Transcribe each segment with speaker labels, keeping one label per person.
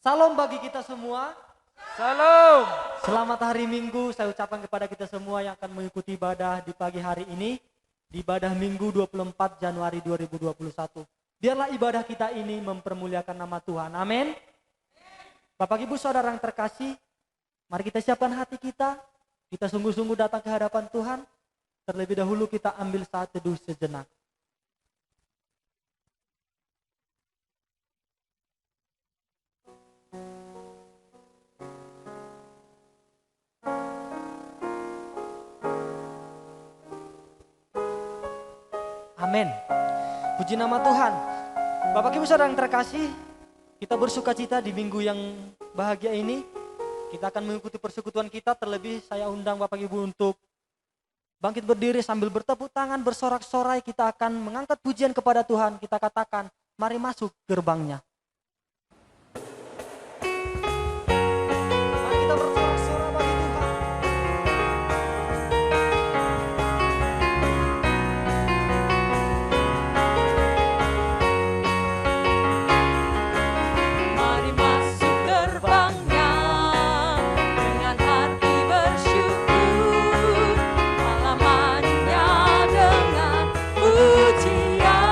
Speaker 1: Salam bagi kita semua.
Speaker 2: Salam.
Speaker 1: Selamat hari Minggu saya ucapkan kepada kita semua yang akan mengikuti ibadah di pagi hari ini. Di ibadah Minggu 24 Januari 2021. Biarlah ibadah kita ini mempermuliakan nama Tuhan. Amin. Bapak Ibu Saudara yang terkasih, mari kita siapkan hati kita. Kita sungguh-sungguh datang ke hadapan Tuhan. Terlebih dahulu kita ambil saat teduh sejenak. Amin. Puji nama Tuhan. Bapak Ibu Saudara yang terkasih, kita bersuka cita di minggu yang bahagia ini. Kita akan mengikuti persekutuan kita, terlebih saya undang Bapak Ibu untuk bangkit berdiri sambil bertepuk tangan, bersorak-sorai. Kita akan mengangkat pujian kepada Tuhan. Kita katakan, mari masuk gerbangnya. Mari kita bersorak-sorai bagi Tuhan.
Speaker 3: Mari masuk gerbangnya dengan hati bersyukur, halamannya dengan pujian.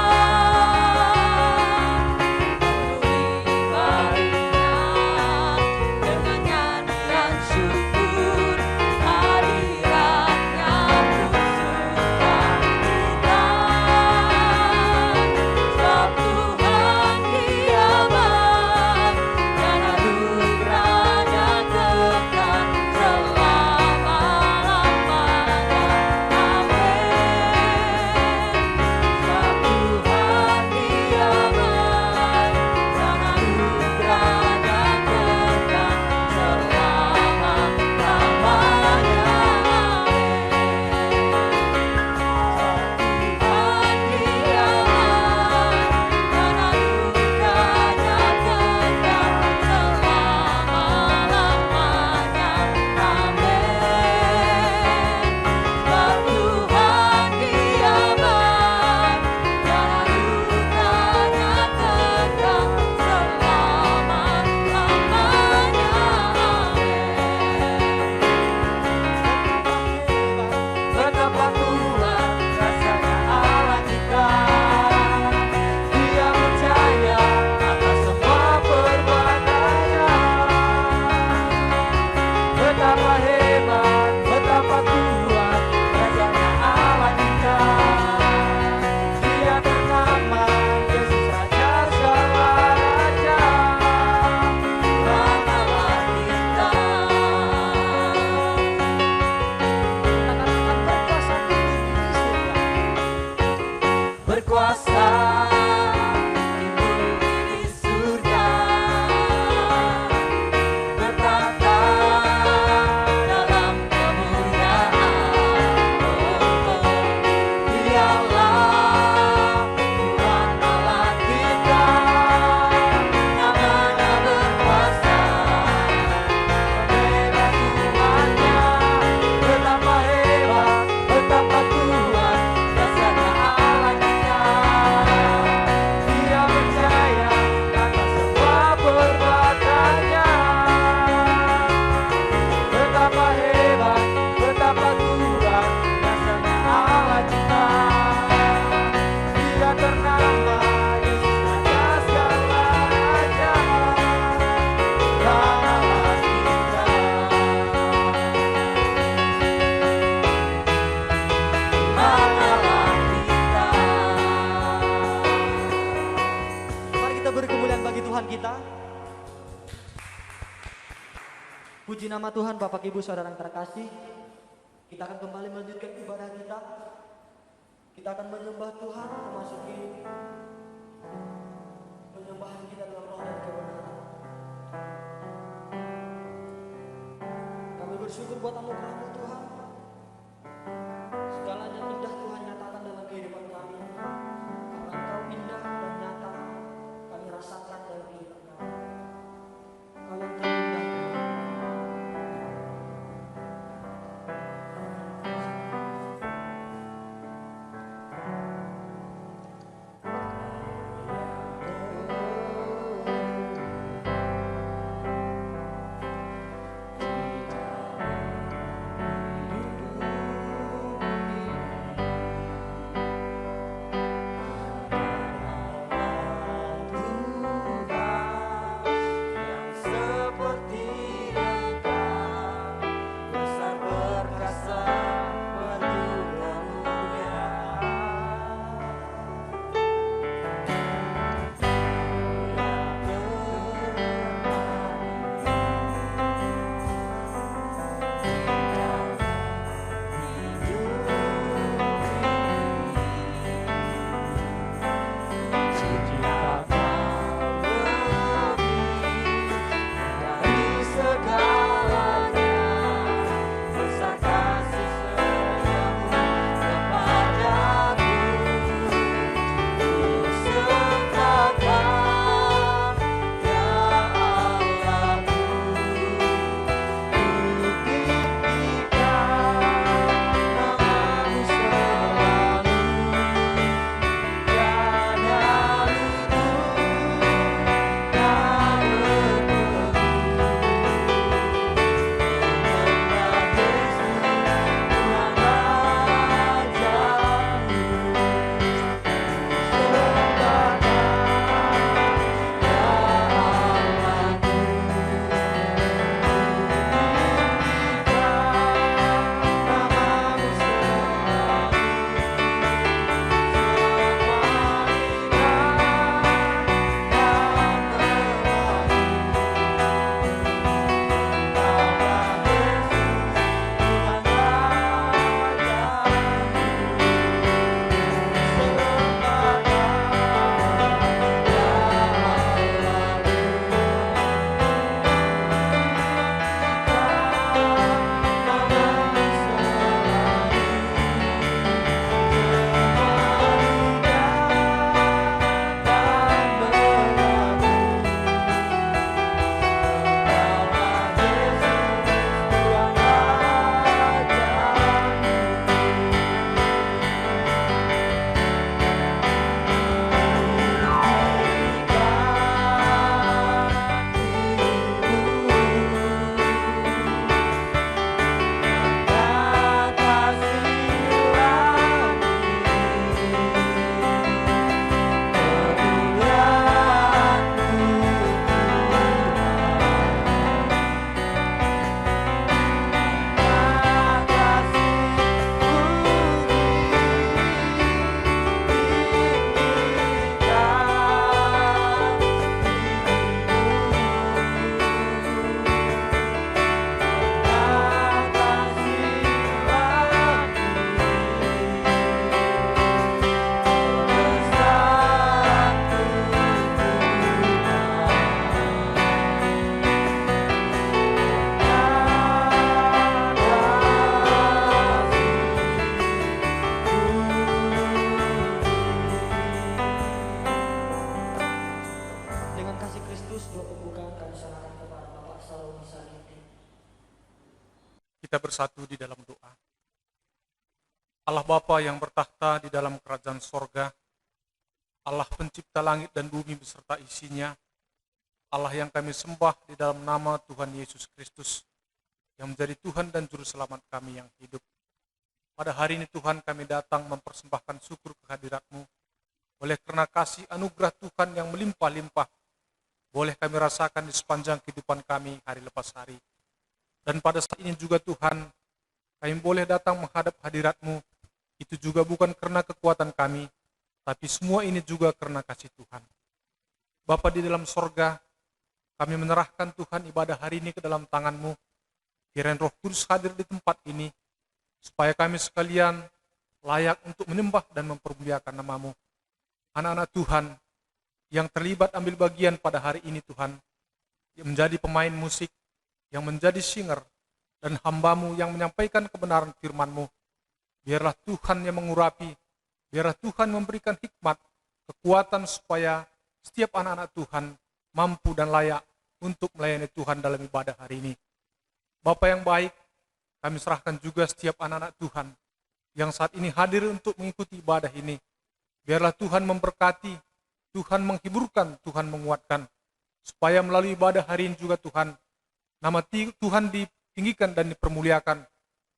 Speaker 1: bagi Tuhan kita. Puji nama Tuhan, Bapak Ibu Saudara yang terkasih. Kita akan kembali melanjutkan ibadah kita. Kita akan menyembah Tuhan, memasuki penyembahan kita dalam roh dan kebenaran. Kami bersyukur buat anugerah-Mu Tuhan. Segalanya indah Tuhan nyatakan dalam kehidupan kami. Karena Engkau indah dan nyata, kami rasakan dalam kehidupan kami. Kau yang terindah Tuhan.
Speaker 2: Kita bersatu di dalam doa. Allah Bapa yang bertakhta di dalam kerajaan sorga, Allah pencipta langit dan bumi beserta isinya, Allah yang kami sembah di dalam nama Tuhan Yesus Kristus, yang menjadi Tuhan dan Juru Selamat kami yang hidup. Pada hari ini Tuhan kami datang mempersembahkan syukur kehadirat-Mu, oleh karena kasih anugerah Tuhan yang melimpah-limpah, boleh kami rasakan di sepanjang kehidupan kami hari lepas hari. Dan pada saat ini juga Tuhan, kami boleh datang menghadap hadirat-Mu, itu juga bukan karena kekuatan kami, tapi semua ini juga karena kasih Tuhan. Bapa di dalam sorga, kami menyerahkan Tuhan ibadah hari ini ke dalam tangan-Mu. Kiranya Roh Kudus hadir di tempat ini, supaya kami sekalian layak untuk menyembah dan mempermuliakan nama-Mu. Anak-anak Tuhan yang terlibat ambil bagian pada hari ini Tuhan, yang menjadi pemain musik, yang menjadi singer, dan hamba-Mu yang menyampaikan kebenaran firman-Mu. Biarlah Tuhan yang mengurapi, biarlah Tuhan memberikan hikmat, kekuatan supaya setiap anak-anak Tuhan mampu dan layak untuk melayani Tuhan dalam ibadah hari ini. Bapa yang baik, kami serahkan juga setiap anak-anak Tuhan yang saat ini hadir untuk mengikuti ibadah ini. Biarlah Tuhan memberkati, Tuhan menghiburkan, Tuhan menguatkan, supaya melalui ibadah hari ini juga Tuhan, nama Tuhan ditinggikan dan dipermuliakan,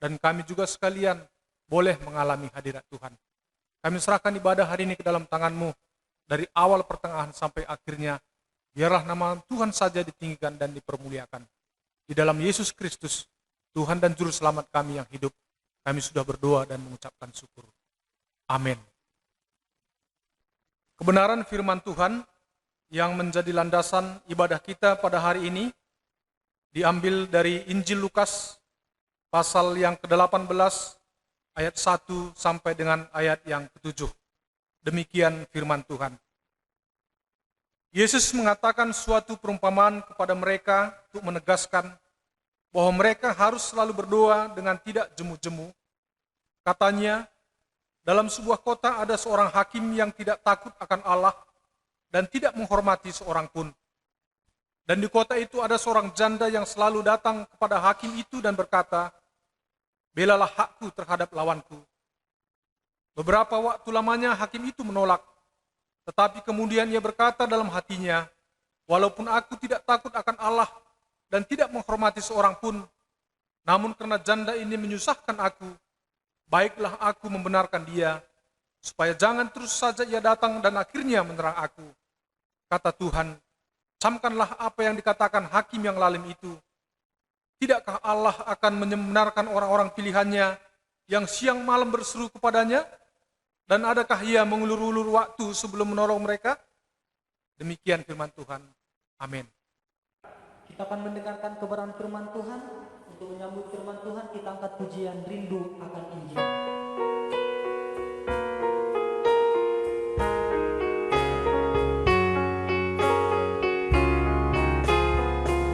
Speaker 2: dan kami juga sekalian boleh mengalami hadirat Tuhan. Kami serahkan ibadah hari ini ke dalam tangan-Mu, dari awal pertengahan sampai akhirnya. Biarlah nama Tuhan saja ditinggikan dan dipermuliakan. Di dalam Yesus Kristus, Tuhan dan Juru Selamat kami yang hidup, kami sudah berdoa dan mengucapkan syukur. Amin. Kebenaran firman Tuhan yang menjadi landasan ibadah kita pada hari ini diambil dari Injil Lukas pasal yang ke-18 ayat 1 sampai dengan ayat yang ke-7. Demikian firman Tuhan. Yesus mengatakan suatu perumpamaan kepada mereka untuk menegaskan bahwa mereka harus selalu berdoa dengan tidak jemu-jemu. Katanya, dalam sebuah kota ada seorang hakim yang tidak takut akan Allah dan tidak menghormati seorang pun. Dan di kota itu ada seorang janda yang selalu datang kepada hakim itu dan berkata, "Belalah hakku terhadap lawanku." Beberapa waktu lamanya hakim itu menolak. Tetapi kemudian ia berkata dalam hatinya, "Walaupun aku tidak takut akan Allah dan tidak menghormati seorang pun, namun karena janda ini menyusahkan aku, baiklah aku membenarkan dia, supaya jangan terus saja ia datang dan akhirnya menyerang aku." Kata Tuhan, "Camkanlah apa yang dikatakan hakim yang lalim itu. Tidakkah Allah akan membenarkan orang-orang pilihannya yang siang malam berseru kepadanya? Dan adakah ia mengulur-ulur waktu sebelum menolong mereka?" Demikian firman Tuhan. Amin.
Speaker 1: Kita akan mendengarkan kebenaran firman Tuhan. Untuk menyambut firman Tuhan, kita angkat pujian Rindu Akan Injil.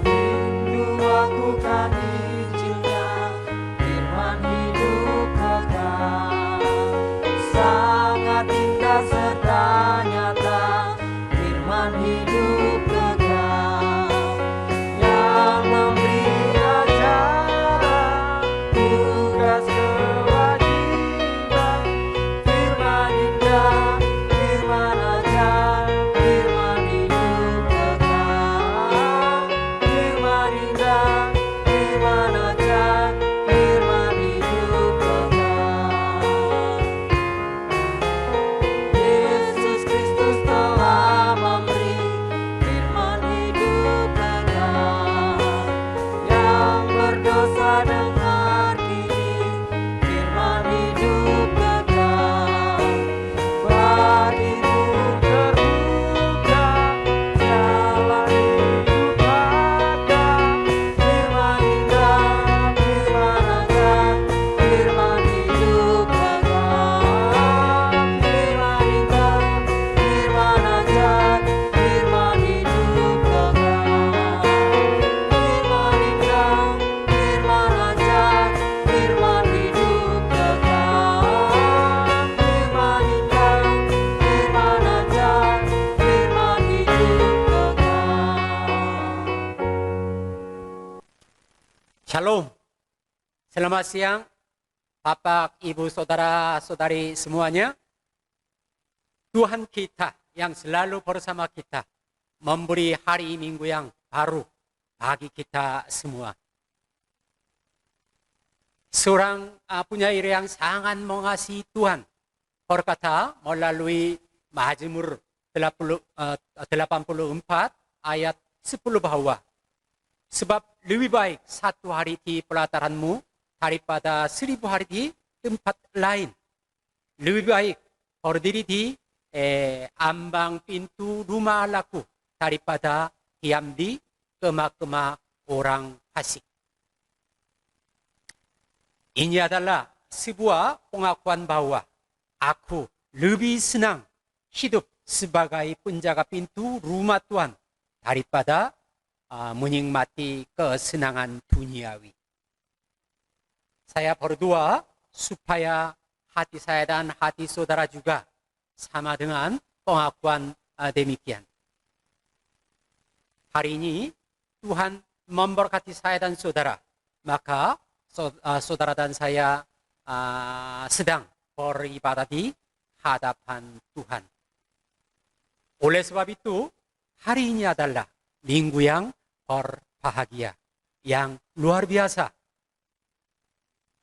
Speaker 3: Rindu aku kan Injilnya, firman hidup kekal. Sangat indah serta nyata, firman hidup kekal. Yang memberi ajaran, tugas kewajiban. Firman indah, firman ajar, firman hidup kekal. Firman indah, firman ajar, firman hidup kekal. Yesus Kristus telah memberi firman hidup kekal. Yang berdosa dengar kini firman hidup kekal. Bagimu terbuka jalan hidup ada. Firman indah, firman ajar, firman hidup kekal. Firman indah, firman ajar, firman hidup kekal. Firman indah, firman ajar, firman hidup kekal. Firman indah, firman ajar, firman hidup kekal.
Speaker 4: Shalom. Selamat siang, Bapak, Ibu, Saudara-saudari semuanya. Tuhan kita yang selalu bersama kita memberi hari Minggu yang baru bagi kita semua. Seorang penyair yang sangat mengasihi Tuhan berkata melalui Mazmur 84 ayat 10 bahwa sebab lebih baik satu hari di pelataranmu daripada 1000 hari di tempat lain. Lebih baik berdiri di ambang pintu rumah Allahku daripada diam di kema-kema orang fasik. Ini adalah sebuah pengakuan bahwa aku lebih senang hidup sebagai penjaga pintu rumah Tuhan daripada menikmati kesenangan duniawi. Saya berdoa supaya hati saya dan hati saudara juga sama dengan pengakuan demikian. Hari ini Tuhan memberkati saya dan saudara, maka saudara dan saya sedang beribadah di hadapan Tuhan. Oleh sebab itu, hari ini adalah minggu yang berbahagia, yang luar biasa.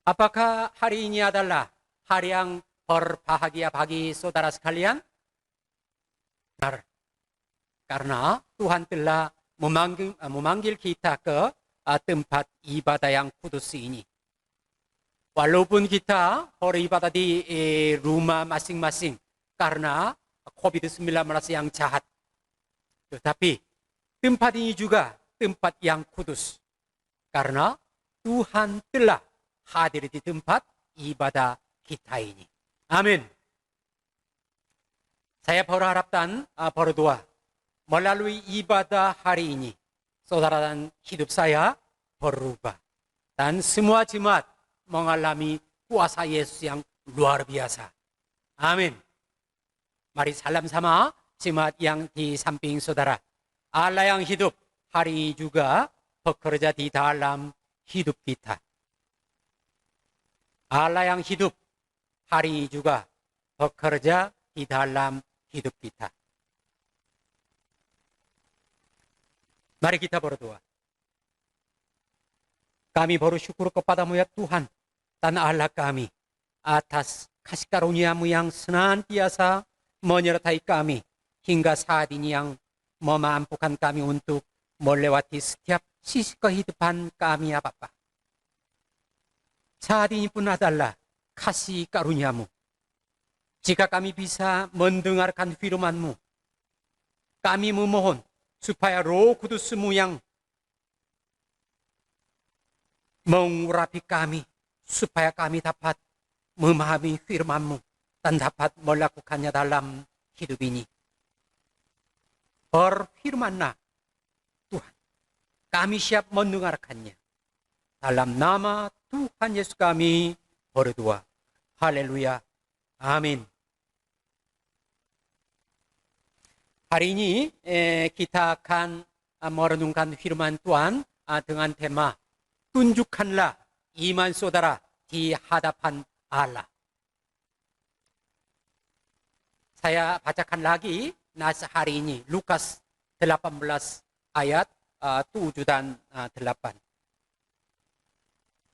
Speaker 4: Apakah hari ini adalah hari yang berbahagia bagi saudara sekalian? Benar. Karena Tuhan telah memanggil kita ke tempat ibadah yang kudus ini. Walaupun kita beribadah di rumah masing-masing karena COVID-19 yang jahat. Tetapi tempat ini juga tempat yang kudus. Karena Tuhan telah hadir di tempat ibadah kita ini. Amin. Saya berharap dan berdoa melalui ibadah hari ini saudara dan hidup saya berubah. Dan semua jemaat mengalami kuasa Yesus yang luar biasa. Amin. Mari salam sama jemaat yang di samping saudara. Allah yang hidup hari juga bekerja di dalam hidup kita. Allah yang hidup hari juga bekerja di dalam hidup kita. Mari kita berdoa. Kami bersyukur kepadamu ya Tuhan dan Allah kami atas kasih karuniamu yang senantiasa menyertai kami hingga saat ini yang memampukan kami untuk melewati setiap sisi kehidupan kami ya Bapa. Saat ini pun adalah kasih karuniamu. Jika kami bisa mendengarkan firman-Mu, kami memohon supaya Roh Kudus-Mu yang mengurapi kami, supaya kami dapat memahami firman-Mu dan dapat melakukannya dalam hidup ini. Berfirman-Nya Tuhan, kami siap mendengarkannya. Dalam nama Tuhan Yesus kami berdoa. Haleluya. Amin. Hari ini kita akan merenungkan firman Tuhan dengan tema tunjukkanlah iman saudara di hadapan Allah. Saya bacakan lagi nas hari ini Lukas 18 ayat 7 dan 8.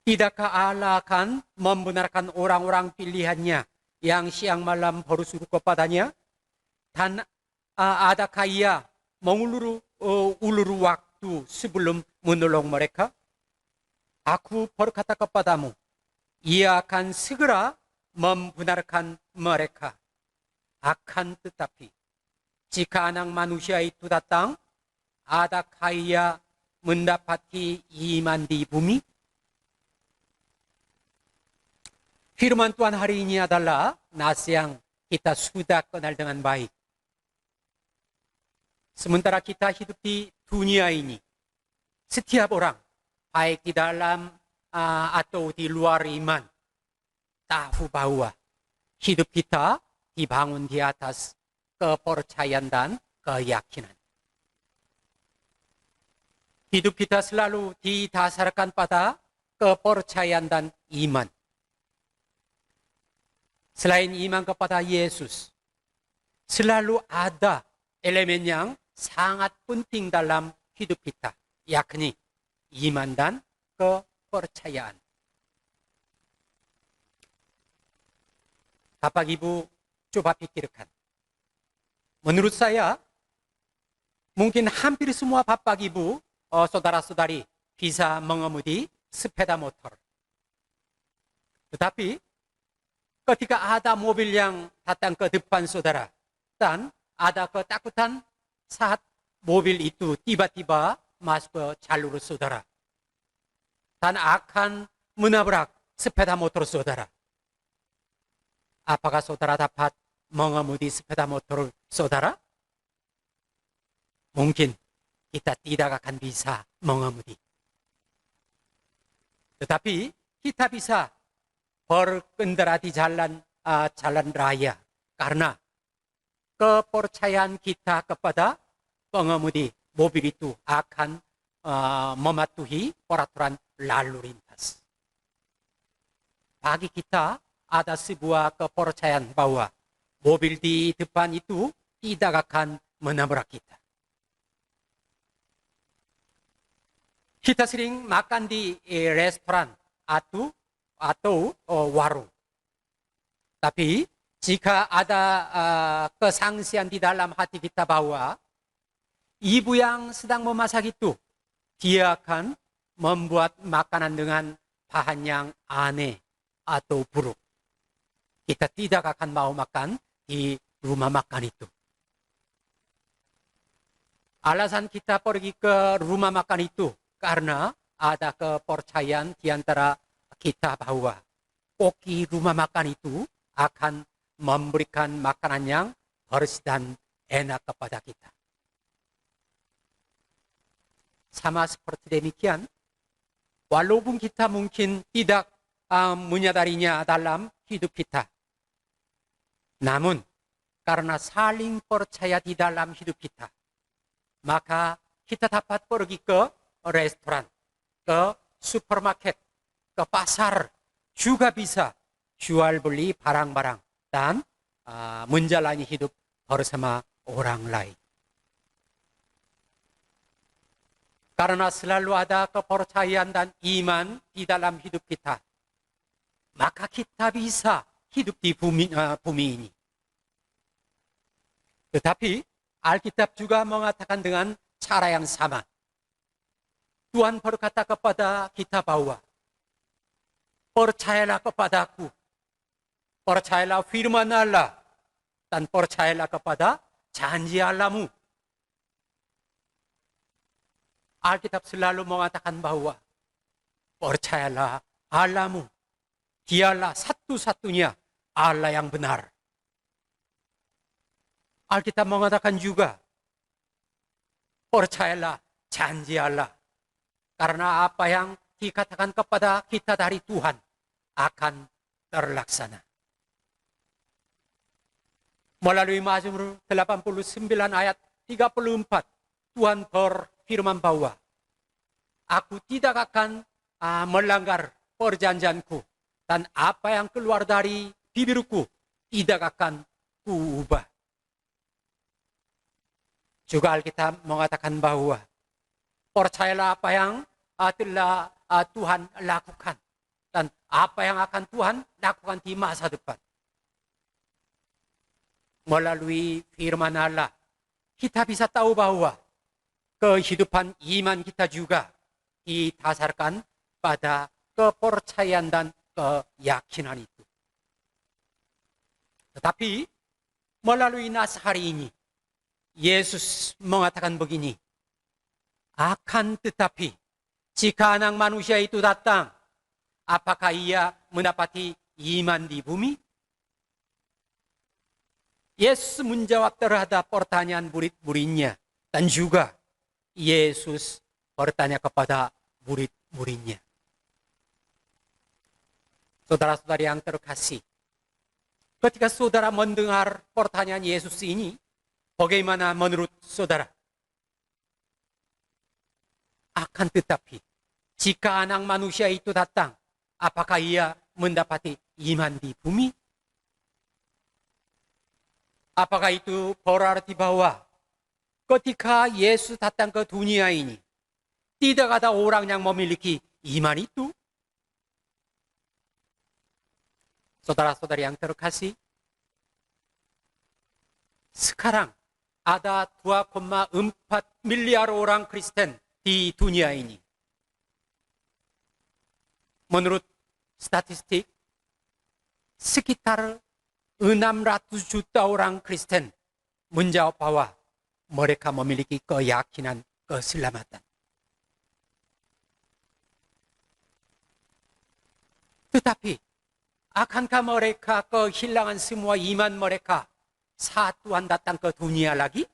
Speaker 4: Tidakkah Allah akan membenarkan orang-orang pilihannya yang siang malam berseru kepadanya? Dan adakah ia mengulur waktu sebelum menolong mereka? Aku berkata kepadamu, ia akan segera membenarkan mereka. Akan tetapi, jika anak manusia itu datang, adakah ia mendapati iman di bumi? Firman Tuhan hari ini adalah nas yang kita sudah kenal dengan baik. Sementara kita hidup di dunia ini, setiap orang, baik di dalam atau di luar iman, tahu bahwa hidup kita dibangun di atas kepercayaan dan keyakinan. Hidup kita selalu didasarkan pada kepercayaan dan iman. Selain iman kepada Yesus, selalu ada elemen yang sangat penting dalam hidup kita, yakni iman dan kepercayaan. Bapak Ibu, coba pikirkan. Menurut saya, mungkin hampir semua Bapak Ibu, saudara-saudari bisa mengemudi sepeda motor. Tetapi, ketika ada mobil yang datang ke depan saudara dan ada ketakutan saat mobil itu tiba-tiba masuk ke jalur saudara. Dan akan menabrak sepeda motor saudara. Apakah saudara dapat mengemudi sepeda motor saudara? Mungkin kita tidak akan bisa mengemudi. Tetapi kita bisa berkendara di jalan raya karena kepercayaan kita kepada pengemudi mobil itu akan mematuhi peraturan lalu lintas. Bagi kita ada sebuah kepercayaan bahwa mobil di depan itu tidak akan menabrak kita. Kita sering makan di restoran atau warung. Tapi jika ada kesangsian di dalam hati kita bahwa ibu yang sedang memasak itu, dia akan membuat makanan dengan bahan yang aneh atau buruk. Kita tidak akan mau makan di rumah makan itu. Alasan kita pergi ke rumah makan itu karena ada kepercayaan di antara kita bahwa koki rumah makan itu akan memberikan makanan yang bersih dan enak kepada kita. Sama seperti demikian, walaupun kita mungkin tidak menyadarinya dalam hidup kita, namun karena saling percaya di dalam hidup kita, maka kita dapat pergi ke restoran, ke supermarket, ke pasar, juga bisa jual beli barang-barang dan menjalani hidup bersama orang lain. Karena selalu ada kepercayaan dan iman di dalam hidup kita, maka kita bisa hidup di bumi ini. Tetapi Alkitab juga mengatakan dengan cara yang sama. Tuhan berkata kepada kita bahwa percayalah kepadaku, percayalah firman Allah, dan percayalah kepada janji Allahmu. Alkitab selalu mengatakan bahwa percayalah Allahmu, dialah satu-satunya Allah yang benar. Alkitab mengatakan juga percayalah janji Allah, karena apa yang dikatakan kepada kita dari Tuhan akan terlaksana. Melalui Mazmur 89 ayat 34, Tuhan berfirman bahwa aku tidak akan melanggar perjanjianku, dan apa yang keluar dari bibirku tidak akan kuubah. Juga Alkitab mengatakan bahwa percayalah apa yang telah Tuhan lakukan dan apa yang akan Tuhan lakukan di masa depan. Melalui firman Allah, kita bisa tahu bahwa kehidupan iman kita juga didasarkan pada kepercayaan dan keyakinan itu. Tetapi melalui nas hari ini, Yesus mengatakan begini, akan tetapi jika anak manusia itu datang, apakah ia mendapati iman di bumi? Yesus menjawab terhadap pertanyaan murid-muridnya, dan juga Yesus bertanya kepada murid-muridnya. Saudara-saudari yang terkasih, ketika saudara mendengar pertanyaan Yesus ini, bagaimana menurut saudara? Akan tetapi, jika anak manusia itu datang, apakah ia mendapati iman di bumi? Apakah itu berarti bahwa ketika Yesus datang ke dunia ini, tidak ada orang yang memiliki iman itu? Saudara-saudari yang terkasih, sekarang ada 2,4 miliar orang Kristen di dunia ini. Menurut statistik, sekitar 600 juta orang Kristen menjawab bahwa mereka memiliki keyakinan keselamatan. Tetapi akankah mereka kehilangan semua iman mereka saat Tuhan datang ke dunia lagi?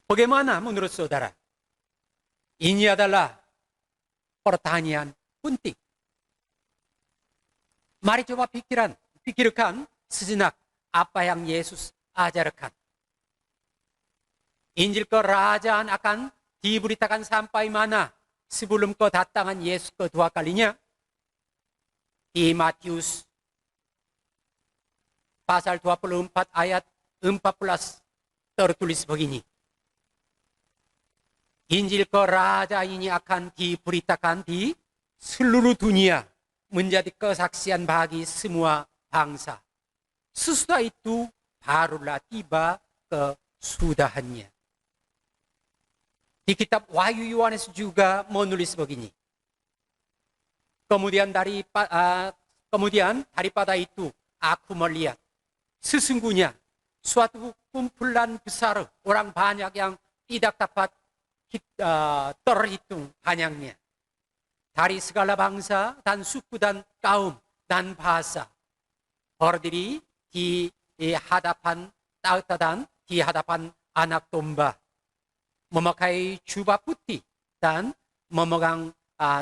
Speaker 4: Bagaimana menurut saudara? Ini adalah pertanyaan penting. Mari coba pikirkan sejenak apa yang Yesus ajarkan. Injil kerajaan akan diberitakan sampai mana sebelum kedatangan Yesus kedua kalinya? Di Matius pasal 24 ayat 14 tertulis begini. Injil kerajaan ini akan diberitakan di seluruh dunia menjadi kesaksian bagi semua bangsa. Sesudah itu barulah tiba kesudahannya. Di kitab Wahyu Yohanes juga menulis begini. Kemudian daripada itu aku melihat sesungguhnya suatu kumpulan besar orang banyak yang tidak dapat terhitung banyaknya. Dari segala bangsa dan suku dan kaum dan bahasa berdiri di hadapan tahta dan di hadapan anak domba, memakai jubah putih dan memegang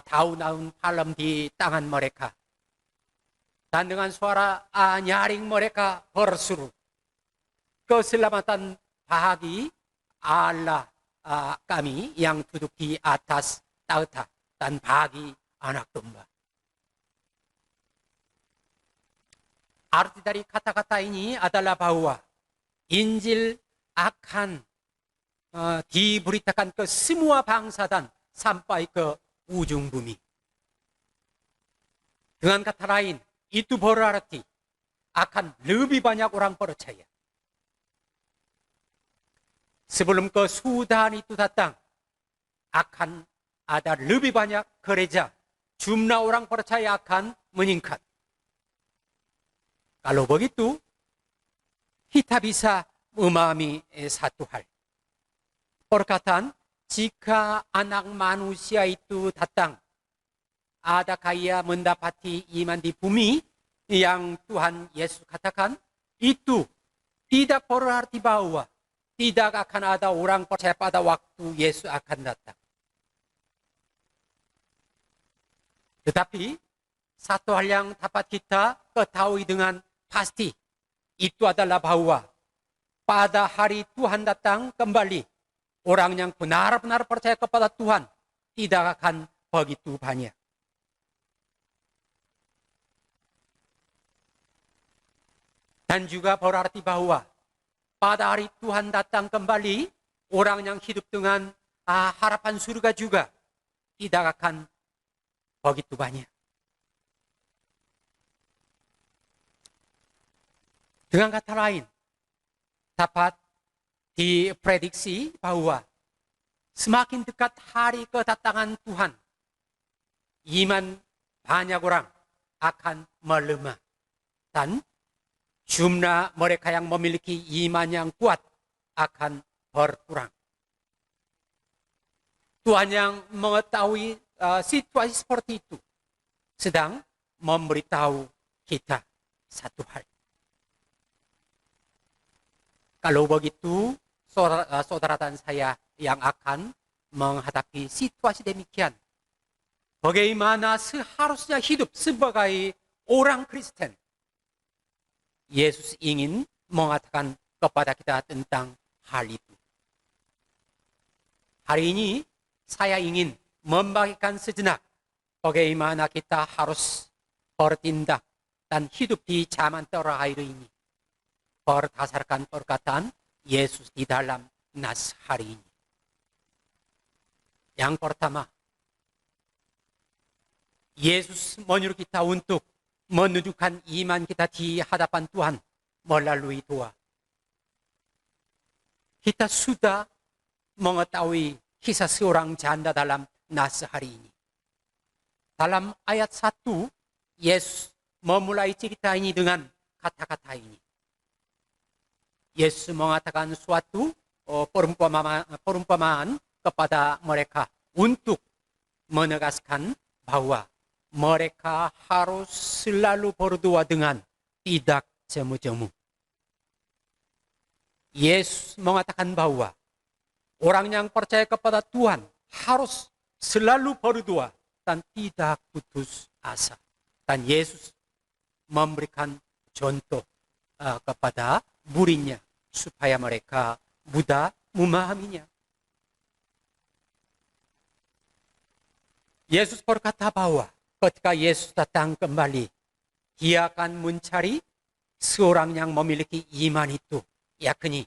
Speaker 4: daun-daun palem di tangan mereka. Dan dengan suara nyaring mereka berseru, keselamatan bagi Allah kami yang duduk di atas tahta dan bagi anak domba. Arti dari kata-kata ini adalah bahwa Injil akan diberitakan ke semua bangsa dan sampai ke ujung bumi. Dengan kata lain, itu berarti akan lebih banyak orang percaya. Sebelum kesudahan itu datang, akan ada lebih banyak gereja, jumlah orang percaya akan meningkat. Kalau begitu, kita bisa memahami satu hal. Perkataan, jika anak manusia itu datang, adakah ia mendapati iman di bumi yang Tuhan Yesus katakan, itu tidak berarti bahwa tidak akan ada orang percaya pada waktu Yesus akan datang. Tetapi, satu hal yang dapat kita ketahui dengan pasti, itu adalah bahwa pada hari Tuhan datang kembali, orang yang benar-benar percaya kepada Tuhan tidak akan begitu banyak. Dan juga berarti bahwa pada hari Tuhan datang kembali, orang yang hidup dengan harapan surga juga tidak akan begitu banyak. Dengan kata lain, dapat diprediksi bahwa semakin dekat hari kedatangan Tuhan, iman banyak orang akan melemah. Dan jumlah mereka yang memiliki iman yang kuat akan berkurang. Tuhan yang mengetahui situasi seperti itu sedang memberitahu kita satu hal. Kalau begitu, saudara dan saya yang akan menghadapi situasi demikian, bagaimana seharusnya hidup sebagai orang Kristen? Yesus ingin mengatakan kepada kita tentang hal itu. Hari ini saya ingin membagikan sejenak bagaimana kita harus bertindak dan hidup di zaman terakhir ini berdasarkan perkataan Yesus di dalam nas hari ini. Yang pertama, Yesus menyuruh kita untuk menunjukkan iman kita di hadapan Tuhan melalui doa. Kita sudah mengetahui kisah seorang janda dalam nas hari ini. Dalam ayat 1, Yesus memulai cerita ini dengan kata-kata ini. Yesus mengatakan suatu perumpamaan kepada mereka untuk menegaskan bahwa mereka harus selalu berdua dengan tidak jemu-jemu. Yesus mengatakan bahwa orang yang percaya kepada Tuhan harus selalu berdua dan tidak putus asa. Dan Yesus memberikan contoh kepada muridnya supaya mereka mudah memahaminya. Yesus berkata bahwa ketika Yesus datang kembali, Dia akan mencari seorang yang memiliki iman itu, yakni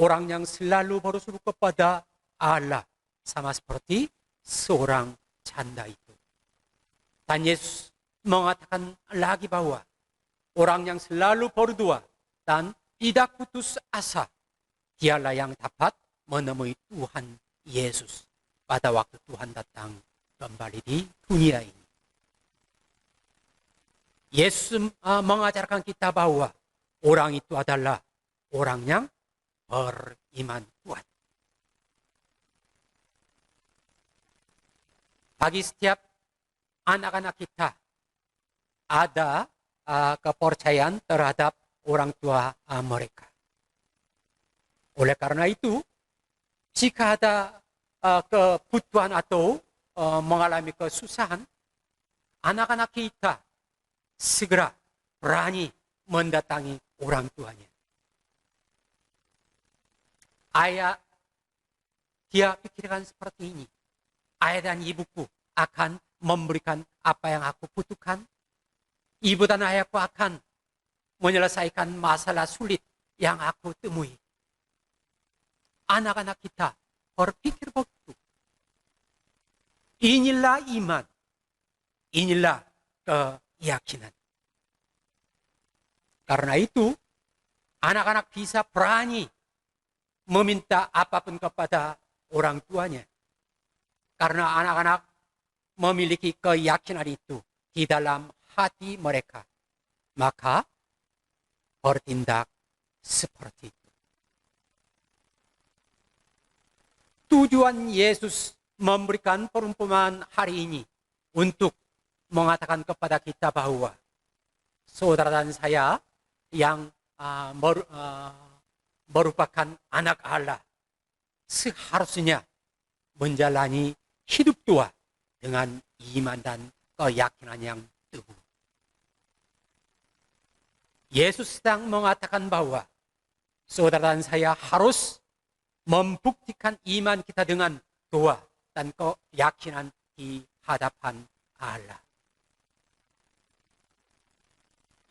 Speaker 4: orang yang selalu berseru kepada Allah, sama seperti seorang janda itu. Dan Yesus mengatakan lagi bahwa orang yang selalu berdua dan tidak putus asa, dialah yang dapat menemui Tuhan Yesus pada waktu Tuhan datang kembali di dunia ini. Yesus mengajarkan kita bahwa orang itu adalah orang yang beriman kuat. Bagi setiap anak-anak kita ada kepercayaan terhadap orang tua mereka. Oleh karena itu, jika ada kebutuhan atau mengalami kesusahan, anak-anak kita segera berani mendatangi orang tuanya. Ayah, dia pikirkan seperti ini. Ayah dan ibuku akan memberikan apa yang aku butuhkan. Ibu dan ayahku akan menyelesaikan masalah sulit yang aku temui. Anak-anak kita berpikir begitu. Inilah iman. Inilah keyakinan. Karena itu, anak-anak bisa berani meminta apapun kepada orang tuanya. Karena anak-anak memiliki keyakinan itu di dalam hati mereka. Maka bertindak seperti itu. Tujuan Yesus memberikan perumpamaan hari ini untuk mengatakan kepada kita bahwa saudara dan saya yang merupakan anak Allah seharusnya menjalani hidup tua dengan iman dan keyakinan yang teguh. Yesus sedang mengatakan bahwa saudara dan saya harus membuktikan iman kita dengan doa dan keyakinan di hadapan Allah.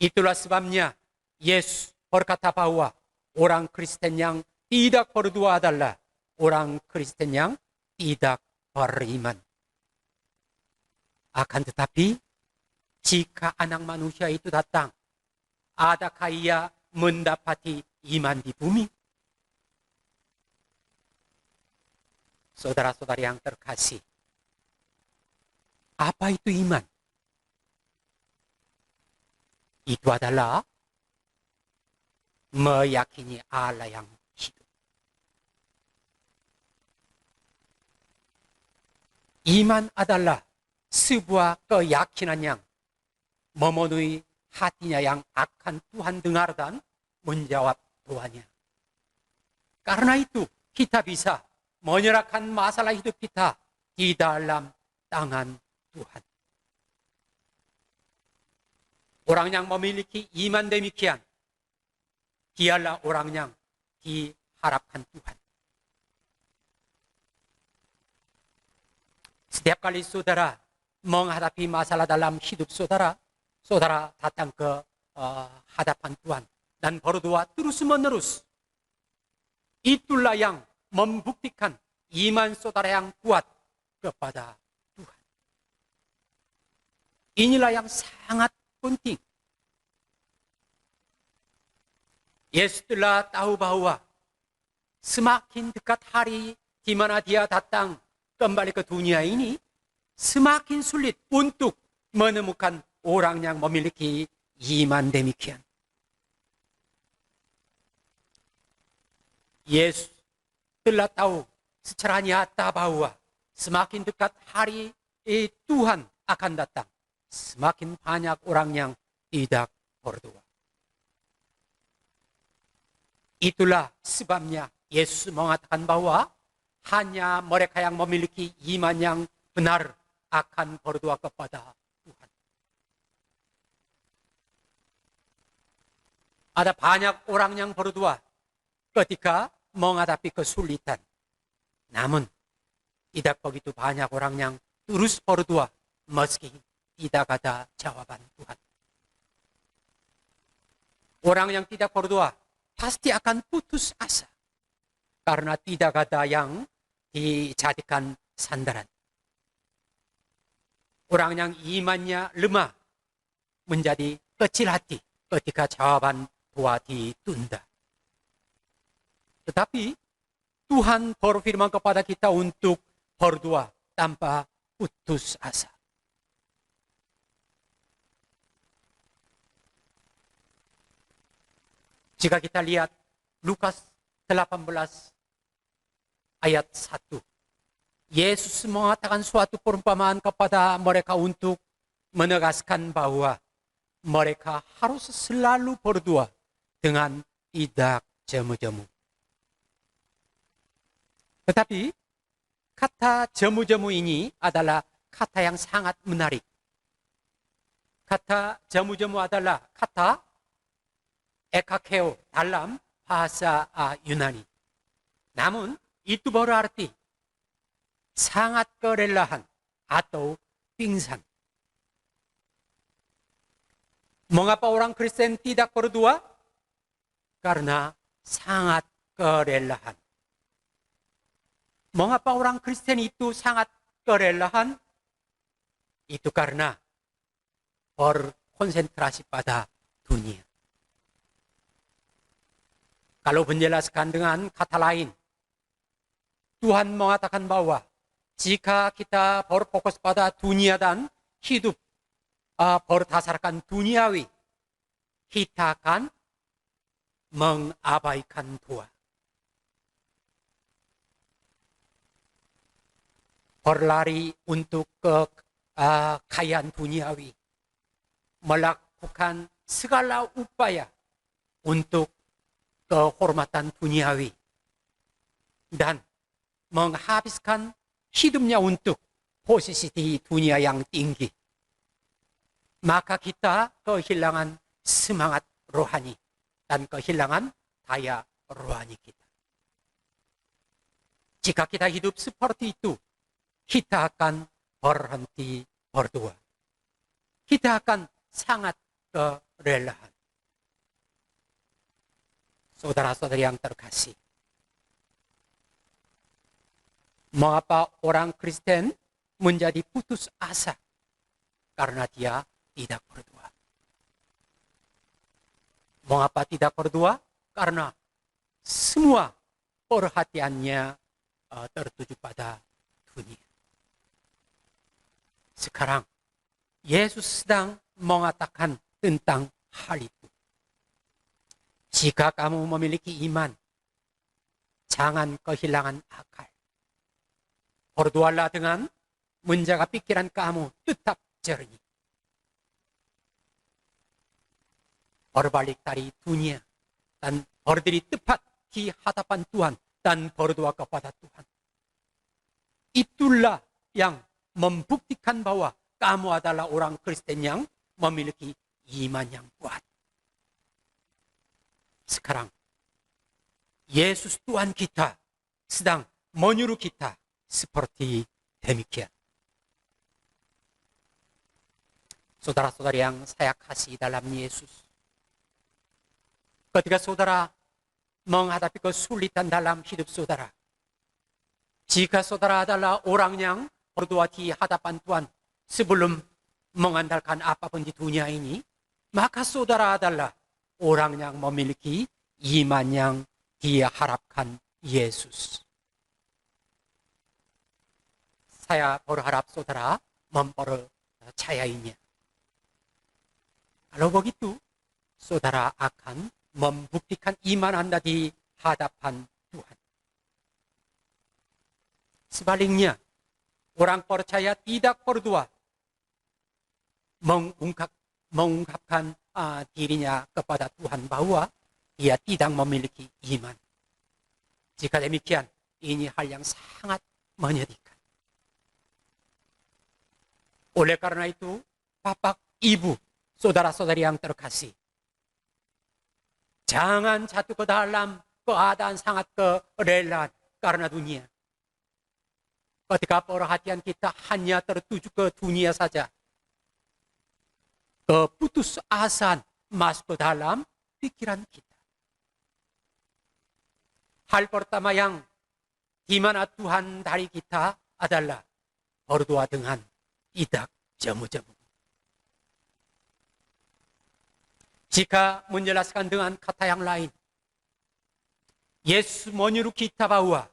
Speaker 4: Itulah sebabnya Yesus berkata bahwa orang Kristen yang tidak berdoa adalah orang Kristen yang tidak beriman. Akan tetapi, jika anak manusia itu datang, adakah ia mendapati iman di bumi? Saudara-saudari yang terkasih, apa itu iman? Itu adalah meyakini Allah yang hidup. Iman adalah sebuah keyakinan yang memenuhi hatinya yang akan Tuhan dengar dan menjawab doanya. Karena itu kita bisa menyerahkan masalah hidup kita di dalam tangan Tuhan. Orang yang memiliki iman demikian, dialah orang yang diharapkan Tuhan. Setiap kali saudara menghadapi masalah dalam hidup saudara, saudara datang ke hadapan Tuhan dan berdoa terus-menerus. Itulah yang membuktikan iman saudara yang kuat kepada Tuhan. Inilah yang sangat penting. Yesus telah tahu bahwa semakin dekat hari di mana dia datang kembali ke dunia ini, semakin sulit untuk menemukan orang yang memiliki iman demikian. Yesus telah tahu secara nyata bahwa semakin dekat hari Tuhan akan datang, semakin banyak orang yang tidak berdoa. Itulah sebabnya Yesus mengatakan bahwa hanya mereka yang memiliki iman yang benar akan berdoa kepada Tuhan. Ada banyak orang yang berdoa ketika menghadapi kesulitan. Namun, tidak begitu banyak orang yang terus berdoa meski tidak ada jawaban Tuhan. Orang yang tidak berdoa pasti akan putus asa karena tidak ada yang dijadikan sandaran. Orang yang imannya lemah menjadi kecil hati ketika jawaban doa ditunda. Tetapi Tuhan berfirman kepada kita untuk berdoa tanpa putus asa. Jika kita lihat Lukas 18 ayat 1. Yesus mengatakan suatu perumpamaan kepada mereka untuk menegaskan bahwa mereka harus selalu berdoa dengan tidak jemu-jemu. Tetapi kata jemu-jemu ini adalah kata yang sangat menarik. Kata jemu-jemu adalah kata ekakeo dalam bahasa Yunani. Namun itu berarti sangat kelelahan atau pingsan. Mengapa orang Kristen tidak berdoa? Karena sangat kelelahan. Mengapa orang Kristen itu sangat kelelahan? Itu karena berkonsentrasi pada dunia. Kalau menjelaskan dengan kata lain, Tuhan mengatakan bahwa jika kita berfokus pada dunia dan hidup berdasarkan duniawi, kita akan mengabaikan doa. Berlari untuk kekayaan duniawi, melakukan segala upaya untuk kehormatan duniawi, dan menghabiskan hidupnya untuk posisi di dunia yang tinggi. Maka kita kehilangan semangat rohani dan kehilangan daya rohani kita. Jika kita hidup seperti itu, kita akan berhenti berdoa. Kita akan sangat kelelahan. Saudara-saudari yang terkasih, mengapa orang Kristen menjadi putus asa? Karena dia tidak berdoa. Mengapa tidak berdoa? Karena semua perhatiannya tertuju pada dunia. Sekarang, Yesus sedang mengatakan tentang hal itu. Jika kamu memiliki iman, jangan kehilangan akal. Berdoalah dengan menjaga pikiran kamu tetap jernih. Berbalik dari dunia dan berdiri tepat di hadapan Tuhan dan berdoa kepada Tuhan. Itulah yang membuktikan bahwa kamu adalah orang Kristen yang memiliki iman yang kuat. Sekarang, Yesus Tuhan kita sedang menyuruh kita seperti demikian. Saudara-saudari yang saya kasih dalam Yesus, ketika saudara menghadapi kesulitan dalam hidup saudara, jika saudara adalah orang yang berdoa di hadapan Tuhan sebelum mengandalkan apapun di dunia ini, maka saudara adalah orang yang memiliki iman yang diharapkan Yesus. Saya berharap saudara mempercayainya. Kalau begitu, saudara akan membuktikan iman Anda di hadapan Tuhan. Sebaliknya, orang percaya tidak berdua mengungkapkan dirinya kepada Tuhan bahwa dia tidak memiliki iman. Jika demikian, ini hal yang sangat menyedihkan. Oleh karena itu, Bapak, Ibu, saudara-saudari yang terkasih, jangan jatuh ke dalam keadaan sangat kerelaan karena dunia. Ketika perhatian kita hanya tertuju ke dunia saja, keputusasaan masuk ke dalam pikiran kita. Hal pertama yang di mana Tuhan dari kita adalah berdoa dengan tidak jemu-jemu. Jika menjelaskan dengan kata yang lain, Yesus menyuruh kita bahwa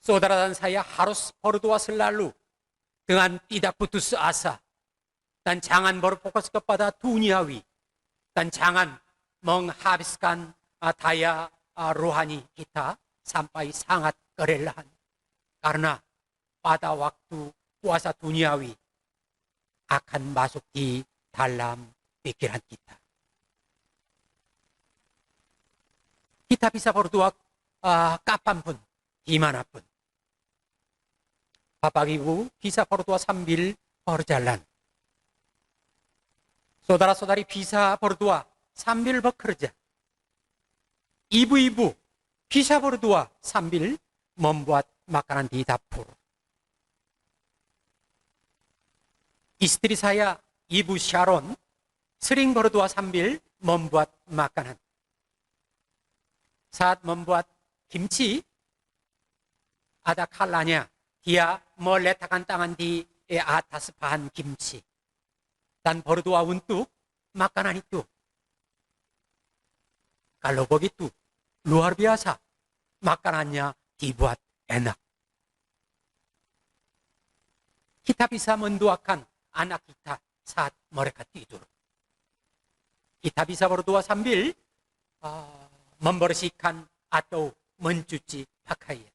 Speaker 4: saudara dan saya harus berdoa selalu dengan tidak putus asa. Dan jangan berfokus kepada duniawi. Dan jangan menghabiskan daya rohani kita sampai sangat kelelahan. Karena pada waktu puasa duniawi akan masuk di dalam pikiran kita. Kita bisa berdoa kapanpun, dimanapun. Bapak Ibu bisa berdoa sambil berjalan. Saudara-saudari bisa berdoa sambil bekerja. Ibu-ibu bisa berdoa sambil membuat makanan di dapur. Istri saya, Ibu Sharon, sering berdoa sambil membuat makanan. Saat membuat kimchi, ada kalanya dia meletakkan tangan di atas bahan kimchi dan berdoa untuk makanan itu. Kalau begitu, luar biasa makanannya dibuat enak. Kita bisa mendoakan anak kita saat mereka tidur. Kita bisa berdoa sambil membersihkan atau mencuci pakaian.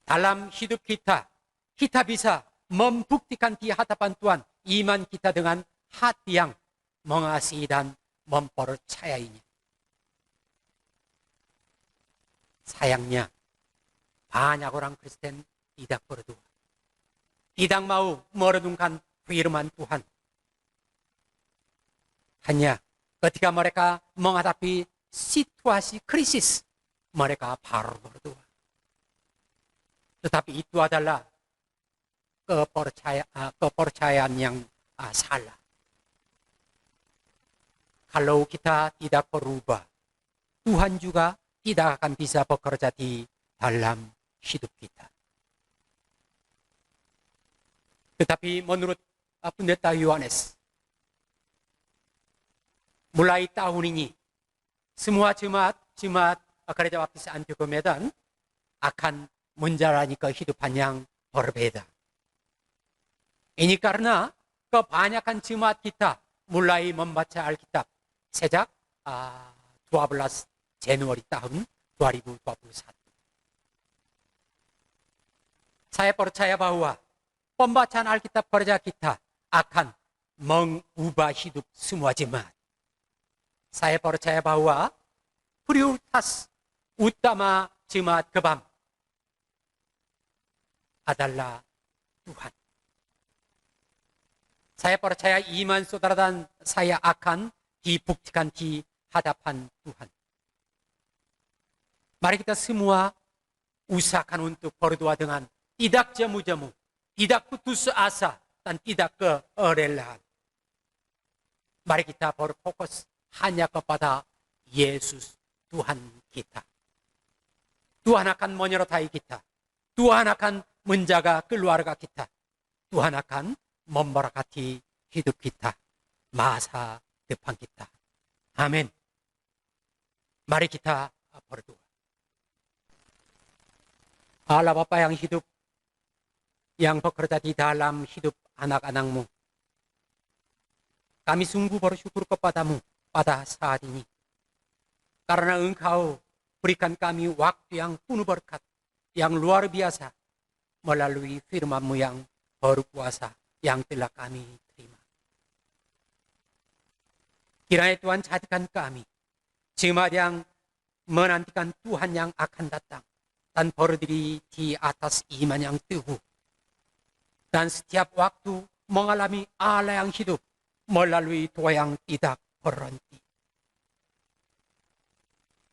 Speaker 4: Dalam hidup kita, kita bisa membuktikan di hadapan Tuhan iman kita dengan hati yang mengasihi dan mempercayainya. Sayangnya, banyak orang Kristen tidak berdoa. Tidak mau merenungkan firman Tuhan. Hanya ketika mereka menghadapi situasi krisis, mereka baru berdoa. Tetapi itu adalah kepercayaan yang salah. Kalau kita tidak berubah, Tuhan juga tidak akan bisa bekerja di dalam hidup kita. Tetapi menurut Pendeta Yohanes, mulai tahun ini, semua jemaat Gereja Baptis Antioquia Medan akan menjalani kehidupan yang berbeda. Ini karena kebanyakan jemaat kita mulai membaca Alkitab sejak 12 Januari tahun 2021. Saya percaya bahwa pembacaan Alkitab gereja kita akan mengubah hidup semua jemaat. Saya percaya bahwa prioritas utama jemaat Gebam adalah Tuhan. Saya percaya iman saudara dan saya akan dibuktikan di hadapan Tuhan. Mari kita semua usahakan untuk berdoa dengan tidak jemu-jemu, tidak putus asa, dan tidak kerelaan. Mari kita berfokus hanya kepada Yesus Tuhan kita. Tuhan akan menyertai kita. Tuhan akan menjaga keluarga kita. Tuhan akan memberkati hidup kita, masa depan kita. Amin. Mari kita berdoa. Allah Bapa yang hidup, yang bekerja di dalam hidup anak-anak-Mu, kami sungguh bersyukur kepadamu pada saat ini. Karena Engkau berikan kami waktu yang penuh berkat, yang luar biasa, melalui firman-Mu yang berkuasa yang telah kami terima. Kiranya Tuhan jadikan kami jemaat yang menantikan Tuhan yang akan datang dan berdiri di atas iman yang teguh. Dan setiap waktu mengalami Allah yang hidup melalui doa yang tidak berhenti.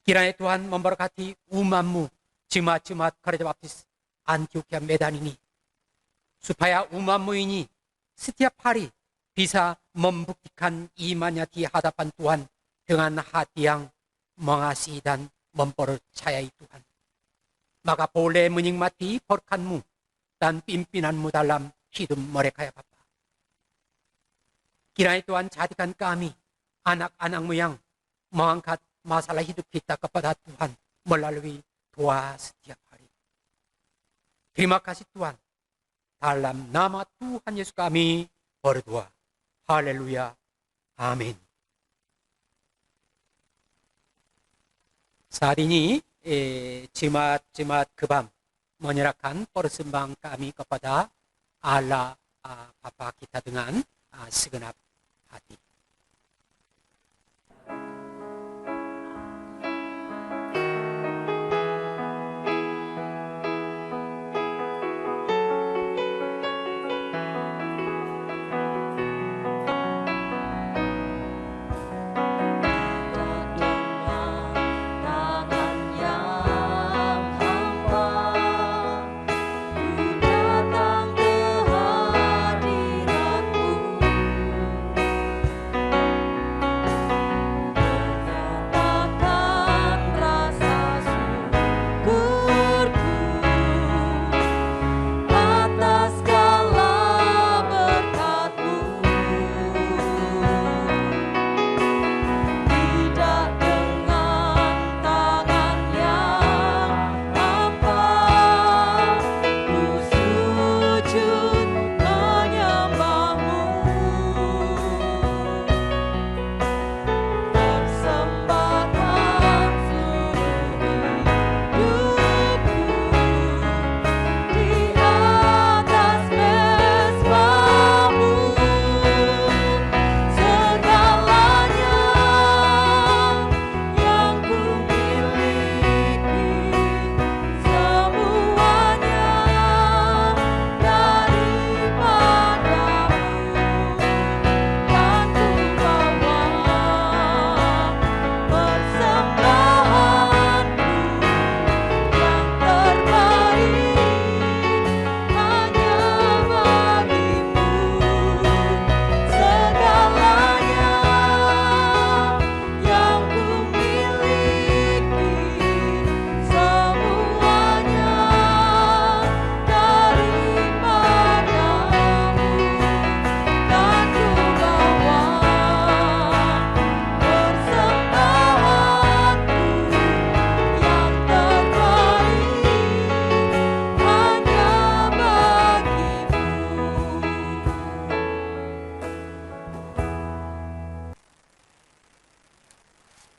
Speaker 4: Kiranya Tuhan memberkati umat-Mu, jemaat-jemaat Gereja Baptis Antioquia Medan ini, supaya umat-Mu ini setiap hari bisa membuktikan imannya di hadapan Tuhan dengan hati yang mengasihi dan mempercayai Tuhan. Maka boleh menikmati berkat-Mu dan pimpinan-Mu dalam hidup mereka, ya Bapa. Kiranya Tuhan jadikan kami anak-anak-Mu yang mengangkat masalah hidup kita kepada Tuhan melalui doa setiap hari. Terima kasih Tuhan. Dalam nama Tuhan Yesus kami berdoa. Haleluya. Amin. Saat ini jemaat kebam menyerahkan persembahan kami kepada Allah Bapa kita dengan segenap hati.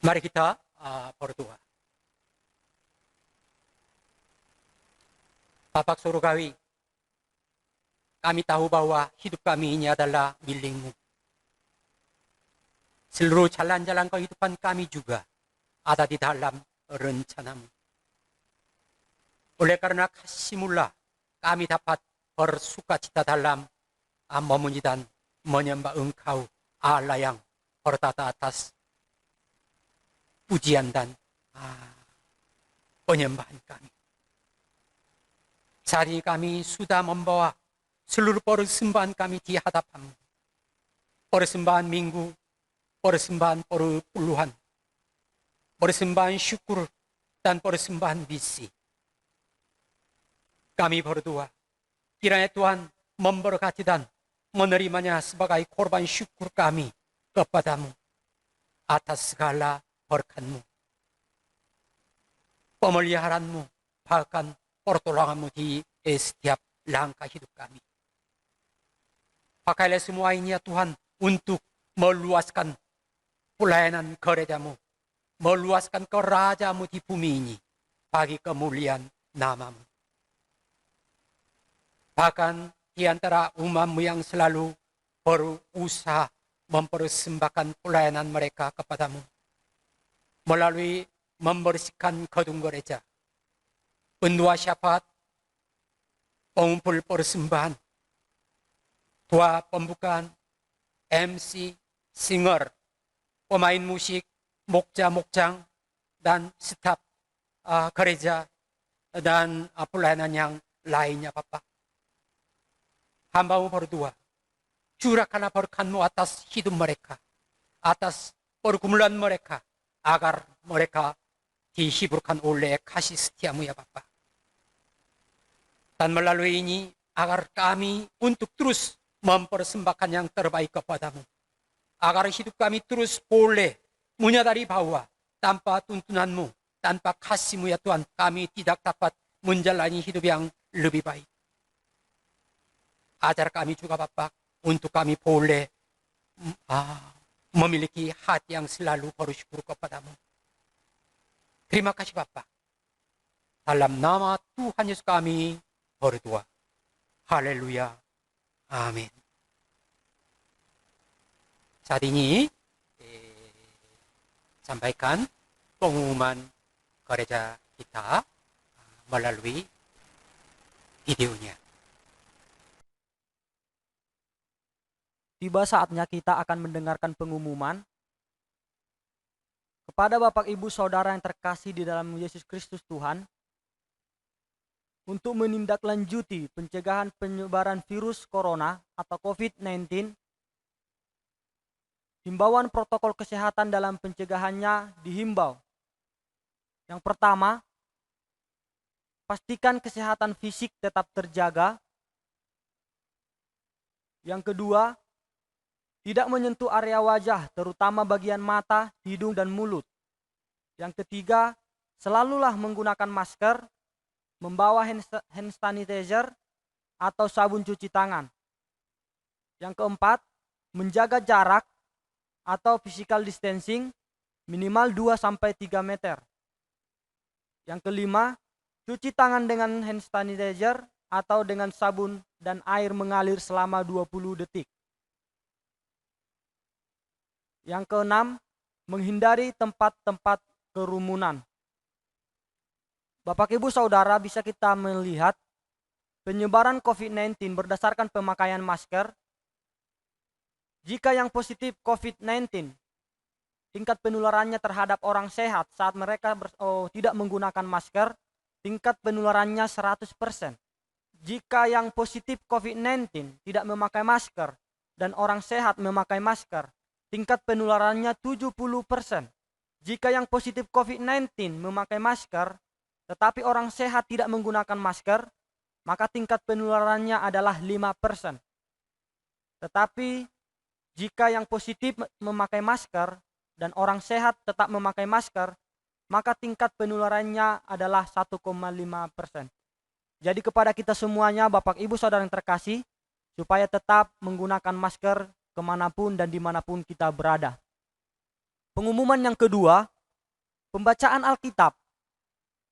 Speaker 4: Mari kita berdoa. Bapa Surgawi, kami tahu bahwa hidup kami ini adalah milik-Mu. Seluruh jalan-jalan kehidupan kami juga ada di dalam rencana-Mu. Oleh karena kasih-Mu-lah kami dapat bersukacita dalam memuji dan menyembah Engkau, Allah yang bertata atas pujian dan penyembahan kami. Saat ini kami sudah membawa seluruh persembahan kami di hadapan-Mu. Persembahan minggu, persembahan perpuluhan, persembahan syukur, dan persembahan misi. Kami berdoa, kiranya Tuhan memberkati dan menerimanya sebagai korban syukur kami kepada-Mu atas segala berkat-Mu, pemeliharaan-Mu, bahkan pertolongan-Mu di setiap langkah hidup kami. Pakailah semua ini ya Tuhan untuk meluaskan pelayanan gereja-Mu meluaskan kerajaanmu di bumi ini bagi kemuliaan namamu. Bahkan di antara umatmu yang selalu berusaha mempersembahkan pelayanan mereka kepadamu melalui membersihkan gedung gereja, pendua syafaat, pengumpul persembahan, doa pembukaan, MC, singer, pemain musik, mokja-mokjang, dan staf gereja dan pelayanan yang lainnya, Bapak. Hambamu berdua, curahkanlah berkat-Mu atas hidup mereka, atas pergumulan mereka, agar mereka dihiburkan oleh kasih setiamu ya Bapak. Dan melalui ini, agar kami untuk terus mempersembahkan yang terbaik kepadamu. Agar hidup kami terus boleh menyadari bahwa tanpa tuntunanmu, tanpa kasih-Mu ya Tuhan, kami tidak dapat menjalani hidup yang lebih baik. Ajar kami juga Bapak, untuk kami boleh memiliki hati yang selalu bersyukur kepadamu. Terima kasih Bapak. Dalam nama Tuhan Yesus kami berdoa. Haleluya. Amin. Saat ini sampaikan pengumuman gereja kita melalui videonya.
Speaker 1: Tiba saatnya kita akan mendengarkan pengumuman kepada Bapak Ibu Saudara yang terkasih di dalam Yesus Kristus Tuhan untuk menindaklanjuti pencegahan penyebaran virus corona atau COVID-19. Himbauan protokol kesehatan dalam pencegahannya dihimbau. Yang pertama, pastikan kesehatan fisik tetap terjaga. Yang kedua, tidak menyentuh area wajah, terutama bagian mata, hidung, dan mulut. Yang ketiga, selalulah menggunakan masker, membawa hand sanitizer, atau sabun cuci tangan. Yang keempat, menjaga jarak atau physical distancing minimal 2-3 meter. Yang kelima, cuci tangan dengan hand sanitizer atau dengan sabun dan air mengalir selama 20 detik. Yang keenam, menghindari tempat-tempat kerumunan. Bapak Ibu Saudara, bisa kita melihat penyebaran COVID-19 berdasarkan pemakaian masker. Jika yang positif COVID-19, tingkat penularannya terhadap orang sehat saat mereka tidak menggunakan masker, tingkat penularannya 100%. Jika yang positif COVID-19 tidak memakai masker dan orang sehat memakai masker, tingkat penularannya 70%. Jika yang positif COVID-19 memakai masker, tetapi orang sehat tidak menggunakan masker, maka tingkat penularannya adalah 5%. Tetapi jika yang positif memakai masker dan orang sehat tetap memakai masker, maka tingkat penularannya adalah 1,5%. Jadi kepada kita semuanya, Bapak Ibu Saudara yang terkasih, supaya tetap menggunakan masker kemanapun dan dimanapun kita berada. Pengumuman yang kedua, pembacaan Alkitab.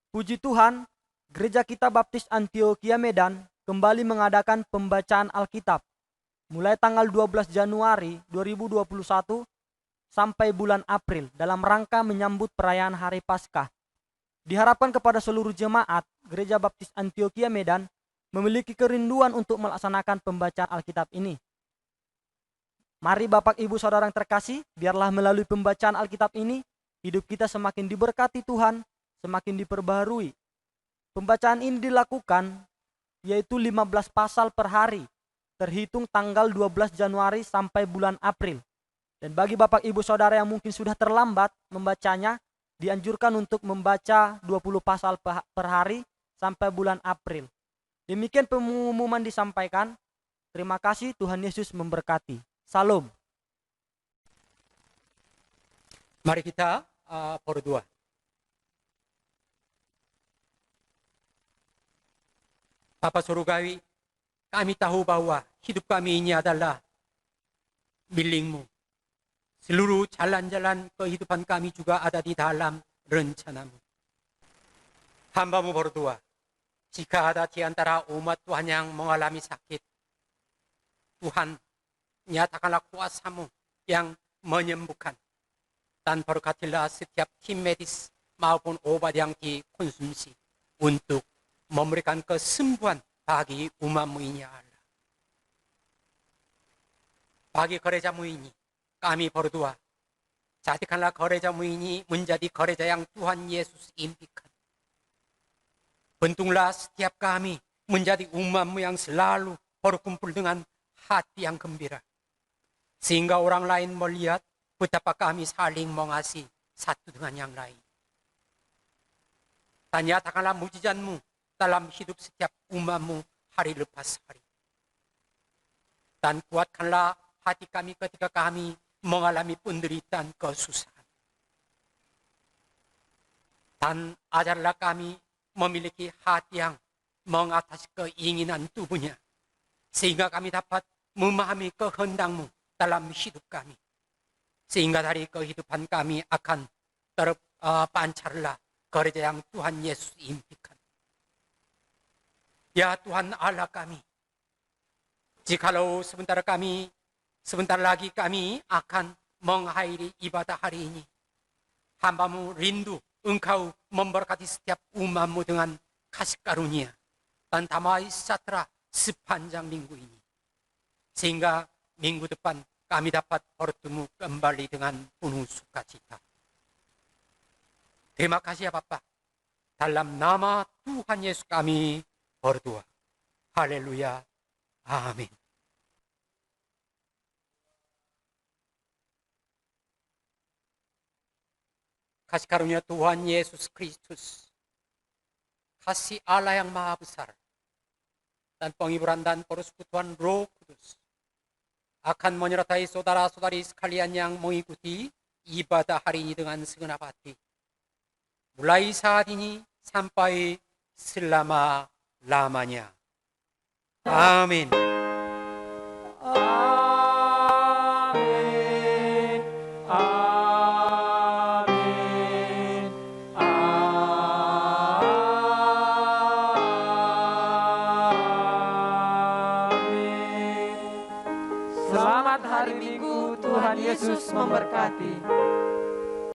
Speaker 1: Puji Tuhan, Gereja kita Baptis Antioquia Medan kembali mengadakan pembacaan Alkitab mulai tanggal 12 Januari 2021 sampai bulan April dalam rangka menyambut perayaan Hari Paskah. Diharapkan kepada seluruh jemaat Gereja Baptis Antioquia Medan memiliki kerinduan untuk melaksanakan pembacaan Alkitab ini. Mari Bapak Ibu Saudara yang terkasih, biarlah melalui pembacaan Alkitab ini, hidup kita semakin diberkati Tuhan, semakin diperbaharui. Pembacaan ini dilakukan, yaitu 15 pasal per hari, terhitung tanggal 12 Januari sampai bulan April. Dan bagi Bapak Ibu Saudara yang mungkin sudah terlambat membacanya, dianjurkan untuk membaca 20 pasal per hari sampai bulan April. Demikian pengumuman disampaikan. Terima kasih, Tuhan Yesus memberkati. Salam.
Speaker 4: Mari kita berdoa. Bapa Surgawi, kami tahu bahwa hidup kami ini adalah milik-Mu. seluruh jalan-jalan kehidupan kami juga ada di dalam rencanamu. Hamba-Mu berdoa, jika ada di antara umat Tuhan yang mengalami sakit, Tuhan, nyatakanlah kuasa-Mu yang menyembuhkan. Dan berkatilah setiap tim medis maupun obat yang dikonsumsi untuk memberikan kesembuhan bagi umat-Mu ini, Allah. Bagi gereja-Mu ini, kami berdoa, jadikanlah gereja-Mu ini menjadi gereja yang Tuhan Yesus impikan. Bentuklah setiap kami menjadi umat-Mu yang selalu berkumpul dengan hati yang gembira. Sehingga orang lain melihat betapa kami saling mengasihi satu dengan yang lain. Dan nyatakanlah mujizat-Mu dalam hidup setiap umat-Mu hari lepas hari. Dan kuatkanlah hati kami ketika kami mengalami penderitaan kesusahan. Dan ajarlah kami memiliki hati yang mengatasi keinginan tubuhnya. Sehingga kami dapat memahami kehendak-Mu dalam hidup kami. Sehingga dari kehidupan kami akan terpancarlah gereja yang Tuhan Yesus impikan. Ya Tuhan Allah kami, jikalau sebentar lagi kami akan mengakhiri ibadah hari ini, hamba-Mu rindu Engkau memberkati setiap umat-Mu dengan kasih karunia dan damai sejahtera sepanjang minggu ini. Sehingga minggu depan kami dapat bertemu kembali dengan penuh sukacita. Terima kasih ya Bapa. Dalam nama Tuhan Yesus kami berdoa. Haleluya. Amin. Kasih karunia Tuhan Yesus Kristus, kasih Allah yang Maha Besar, dan penghiburan dan persekutuan Roh Kudus akan menyertai saudara-saudari sekalian yang mengikuti ibadah hari ini dengan segenap hati. Mulai saat ini sampai selama-lamanya. Amin.
Speaker 3: Amin. Amin. Amin. Selamat hari Minggu, Tuhan Yesus memberkati.